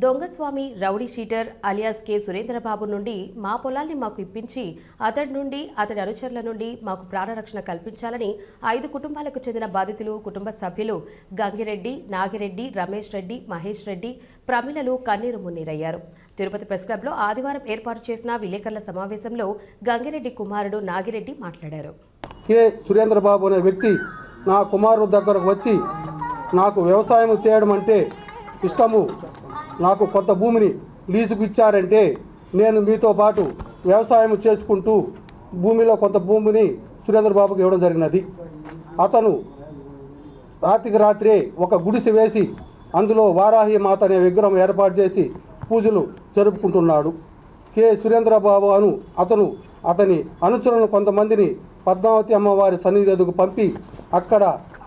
దొంగస్వామి rowdy sheeter alias K Surendrababu నుండి మా పొలాల్ని మాకు ఇప్పించి అతడి నుండి అతడి అనుచరుల నుండి మాకు ప్రాణరక్షణ కల్పించాలని 5 కుటుంబాలకు చెందిన బాధితులు కుటుంబ సభ్యులు గంగిరెడ్డి, నాగిరెడ్డి, రమేష్ రెడ్డి, మహేష్ రెడ్డి, ప్రమిళలు కన్నీరు మున్నీరయ్యారు. తిరుపతి ప్రెస్ క్లబ్లో ఆదివారం ఏర్పాటు చేసిన విలేకరుల సమావేశంలో గంగిరెడ్డి కుమారుడు నాగిరెడ్డి మాట్లాడారు. కె సురేంద్రబాబు అనే వ్యక్తి నా కుమారుడు దగ్గరకు వచ్చి నాకు వ్యవసాయం చేయడం అంటే ఇష్టము, నాకు కొంత భూమిని లీజుకు ఇచ్చారంటే నేను మీతో పాటు వ్యవసాయం చేసుకుంటూ భూమిలో కొంత భూమిని సురేంద్రబాబుకి ఇవ్వడం జరిగినది. అతను రాత్రికి రాత్రే ఒక గుడిసె వేసి అందులో వారాహి మాత అనే విగ్రహం ఏర్పాటు చేసి పూజలు జరుపుకుంటున్నాడు. కె సురేంద్రబాబు అతని అనుచరులను కొంతమందిని పద్మావతి అమ్మవారి సన్నిధి ఎదుగు పంపి అక్కడ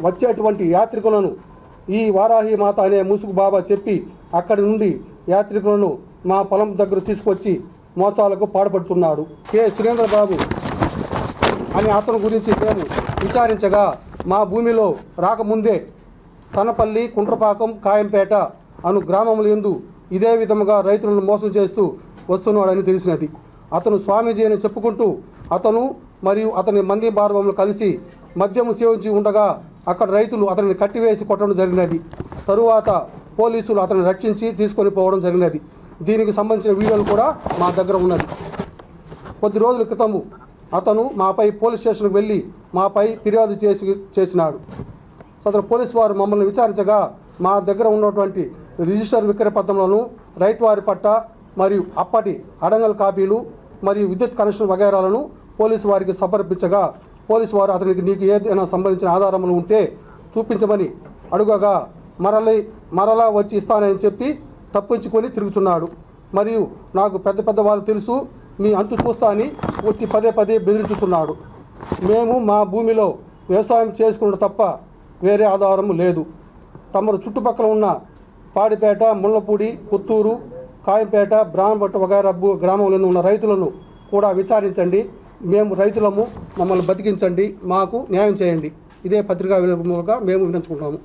వచ్చేటువంటి యాత్రికులను ఈ వారాహి మాత అనే ముసుగు బాబా చెప్పి అక్కడి నుండి యాత్రికులను మా పొలం దగ్గర తీసుకొచ్చి మోసాలకు పాడుపడుతున్నాడు. కె సురేంద్రబాబు అని అతని గురించి మేము విచారించగా మా భూమిలో రాకముందే తనపల్లి, కుంట్రపాకం, కాయంపేట అను గ్రామముల యందు ఇదే విధముగా రైతులను మోసం చేస్తూ వస్తున్నాడని తెలిసినది. అతను స్వామీజీ అని చెప్పుకుంటూ అతను మరియు అతని మంది భార్వములు కలిసి మద్యము సేవించి ఉండగా అక్కడ రైతులు అతనిని కట్టివేసి కొట్టడం జరిగినది. తరువాత పోలీసులు అతన్ని రక్షించి తీసుకొని పోవడం జరిగినది. దీనికి సంబంధించిన వీడియోలు కూడా మా దగ్గర ఉన్నది. కొద్ది రోజుల క్రితము అతను మాపై పోలీస్ స్టేషన్కి వెళ్ళి మాపై ఫిర్యాదు చేసినాడు. సదరు పోలీసు వారు మమ్మల్ని విచారించగా మా దగ్గర ఉన్నటువంటి రిజిస్టర్ విక్రయ పత్రములను, రైతువారి పట్ట మరియు అప్పటి అడంగల్ కాపీలు మరియు విద్యుత్ కనెక్షన్ వగైరాలను పోలీసు వారికి సమర్పించగా పోలీసు వారు అతనికి నీకు ఏదైనా సంబంధించిన ఆధారములు ఉంటే చూపించమని అడుగగా మరలా వచ్చి ఇస్తానని చెప్పి తప్పించుకొని తిరుగుతున్నాడు. మరియు నాకు పెద్ద వాళ్ళు తెలుసు, మీ అంతు చూస్తా అని వచ్చి పదే బెదిరించుతున్నాడు. మేము మా భూమిలో వ్యవసాయం చేసుకున్న తప్ప వేరే ఆధారము లేదు. తమరు చుట్టుపక్కల ఉన్న పాడిపేట, ముళ్ళపూడి, పుత్తూరు, కాయంపేట, బ్రాహ్మణపట్ట వగైరా గ్రామంలో ఉన్న రైతులను కూడా విచారించండి. మేము రైతులము, మమ్మల్ని బతికించండి, మాకు న్యాయం చేయండి. ఇదే పత్రికా విలేకరులుగా మేము వినియోగించుకుంటాము.